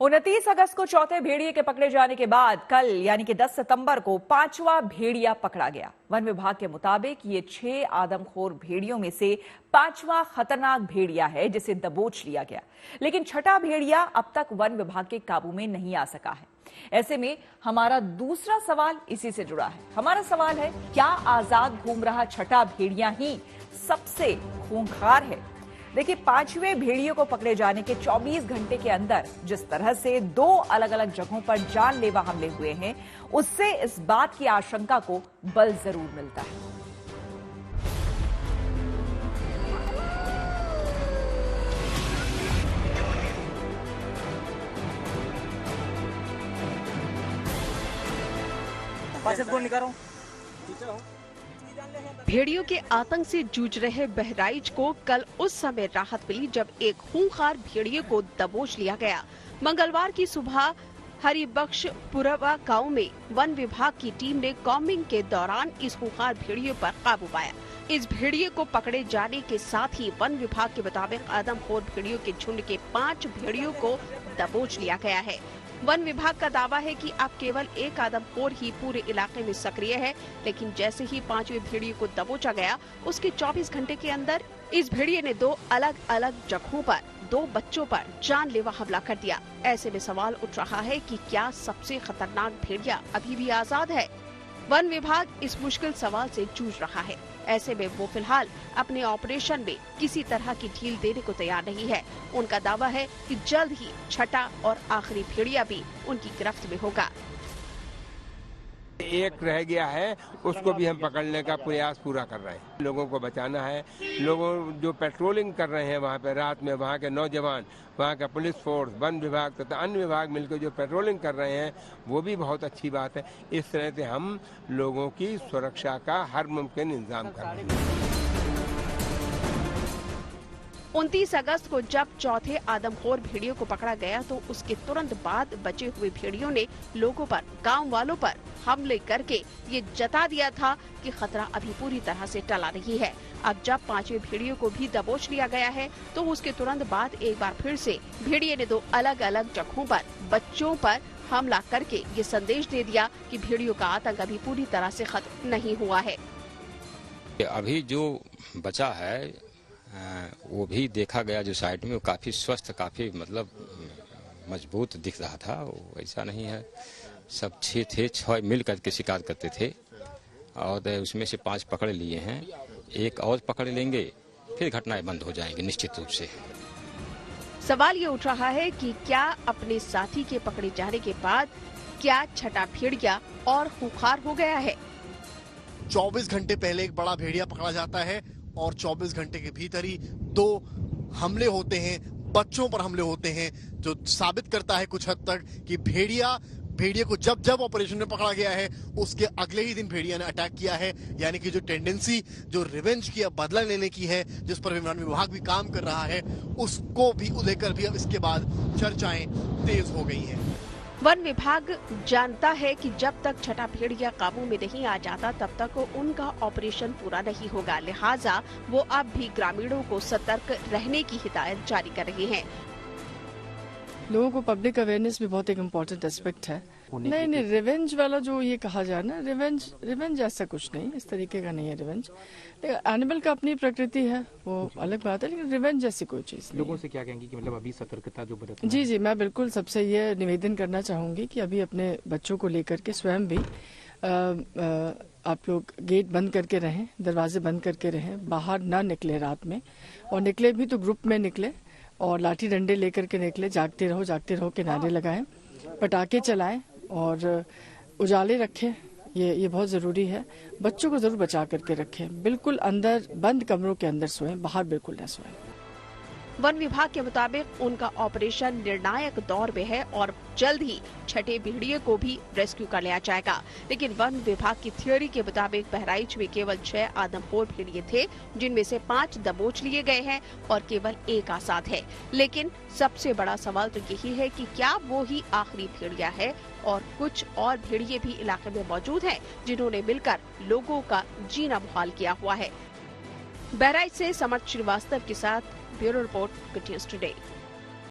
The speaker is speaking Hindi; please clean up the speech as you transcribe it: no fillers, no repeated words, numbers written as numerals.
29 अगस्त को चौथे भेड़िए के पकड़े जाने के बाद कल यानी कि 10 सितंबर को पांचवा भेड़िया पकड़ा गया। वन विभाग के मुताबिक ये 6 आदमखोर भेड़ियों में से पांचवा खतरनाक भेड़िया है जिसे दबोच लिया गया, लेकिन छठा भेड़िया अब तक वन विभाग के काबू में नहीं आ सका है। ऐसे में हमारा दूसरा सवाल इसी से जुड़ा है। हमारा सवाल है, क्या आजाद घूम रहा छठा भेड़िया ही सबसे खूंखार है? देखिए, पांचवें भेड़िए को पकड़े जाने के 24 घंटे के अंदर जिस तरह से 2 अलग अलग जगहों पर जानलेवा हमले हुए हैं, उससे इस बात की आशंका को बल जरूर मिलता है। भेड़ियों के आतंक से जूझ रहे बहराइच को कल उस समय राहत मिली जब एक खूंखार भेड़िए को दबोच लिया गया। मंगलवार की सुबह हरिबख्शपुरवा गांव में वन विभाग की टीम ने कॉम्बिंग के दौरान इस खूंखार भेड़िए पर काबू पाया। इस भेड़िए को पकड़े जाने के साथ ही वन विभाग के मुताबिक आदमखोर भेड़ियों के झुंड के 5 भेड़ियों को दबोच लिया गया है। वन विभाग का दावा है कि अब केवल एक आदमखोर ही पूरे इलाके में सक्रिय है, लेकिन जैसे ही 5वें भेड़िए को दबोचा गया, उसके 24 घंटे के अंदर इस भेड़िए ने 2 अलग अलग जगहों पर 2 बच्चों पर जानलेवा हमला कर दिया। ऐसे में सवाल उठ रहा है कि क्या सबसे खतरनाक भेड़िया अभी भी आजाद है? वन विभाग इस मुश्किल सवाल से जूझ रहा है। ऐसे में वो फिलहाल अपने ऑपरेशन में किसी तरह की ढील देने को तैयार नहीं है। उनका दावा है कि जल्द ही छठा और आखिरी भेड़िया भी उनकी गिरफ्त में होगा। एक रह गया है, उसको भी हम पकड़ने का प्रयास पूरा कर रहे हैं। लोगों को बचाना है। लोगों जो पेट्रोलिंग कर रहे हैं वहाँ पे रात में, वहाँ के नौजवान, वहाँ का पुलिस फोर्स, वन विभाग तथा अन्य विभाग मिलकर जो पेट्रोलिंग कर रहे हैं, वो भी बहुत अच्छी बात है। इस तरह से हम लोगों की सुरक्षा का हर मुमकिन इंतजाम कर रहे हैं। 29 अगस्त को जब चौथे आदमखोर भेड़ियों को पकड़ा गया तो उसके तुरंत बाद बचे हुए भेड़ियों ने लोगों पर, गांव वालों पर हमले करके ये जता दिया था कि खतरा अभी पूरी तरह से टला नहीं है। अब जब 5वें भेड़िए को भी दबोच लिया गया है तो उसके तुरंत बाद एक बार फिर से भेड़िए ने 2 अलग अलग जगहों पर बच्चों पर हमला करके ये संदेश दे दिया कि भेड़ियों का आतंक अभी पूरी तरह से खत्म नहीं हुआ है। अभी जो बचा है वो भी देखा गया, जो साइड में वो काफी स्वस्थ, काफी मतलब मजबूत दिख रहा था। वो ऐसा नहीं है, सब 6 थे, 6 मिल करके शिकार करते थे और उसमें से 5 पकड़ लिए हैं। एक और पकड़ लेंगे, फिर घटनाएं बंद हो जाएंगी निश्चित रूप से। सवाल ये उठ रहा है कि क्या अपने साथी के पकड़े जाने के बाद क्या छठा भेड़िया और खूंखार हो गया है? 24 घंटे पहले एक बड़ा भेड़िया पकड़ा जाता है और 24 घंटे के भीतर ही 2 हमले होते हैं, बच्चों पर हमले होते हैं, जो साबित करता है कुछ हद तक कि भेड़िए को जब ऑपरेशन में पकड़ा गया है, उसके अगले ही दिन भेड़िया ने अटैक किया है। यानी कि जो टेंडेंसी, जो रिवेंज की, बदला लेने की है, जिस पर वन विभाग भी काम कर रहा है, उसको भी लेकर भी अब इसके बाद चर्चाएं तेज हो गई हैं। वन विभाग जानता है कि जब तक छठा भेड़िया काबू में नहीं आ जाता तब तक उनका ऑपरेशन पूरा नहीं होगा। लिहाजा वो अब भी ग्रामीणों को सतर्क रहने की हिदायत जारी कर रहे हैं। लोगों को पब्लिक अवेयरनेस भी बहुत एक इम्पोर्टेंट एस्पेक्ट है। नहीं, रिवेंज वाला जो ये कहा जाए ना, रिवेंज ऐसा कुछ नहीं, इस तरीके का नहीं है रिवेंज। एनिमल का अपनी प्रकृति है, वो अलग बात है, लेकिन रिवेंज जैसी कोई चीज नहीं। लोगों से क्या कहेंगे कि मतलब अभी सतर्कता जो बरतना? जी, मैं बिल्कुल सबसे ये निवेदन करना चाहूंगी कि अभी अपने बच्चों को लेकर के स्वयं भी आप लोग गेट बंद करके रहें, दरवाजे बंद करके रहें, बाहर ना निकले रात में, और निकले भी तो ग्रुप में निकले और लाठी डंडे लेकर के निकले। जागते रहो के नारे लगाएं, पटाखे चलाएं और उजाले रखें। ये बहुत जरूरी है। बच्चों को जरूर बचा करके रखें। बिल्कुल अंदर बंद कमरों के अंदर सोएं, बाहर बिल्कुल न सोएं। वन विभाग के मुताबिक उनका ऑपरेशन निर्णायक दौर में है और जल्द ही छठे भेड़िए को भी रेस्क्यू कर लिया जाएगा। लेकिन वन विभाग की थ्योरी के मुताबिक बहराइच में केवल 6 आदमखोर भेड़िए थे, जिनमें से 5 दबोच लिए गए हैं और केवल 1 आजाद है। लेकिन सबसे बड़ा सवाल तो यही है कि क्या वो ही आखिरी भेड़िया है और कुछ और भेड़िए भी इलाके में मौजूद हैं, जिन्होंने मिलकर लोगों का जीना मुहाल किया हुआ है। बहराइच से समर्थ श्रीवास्तव के साथ bureau report, good news today.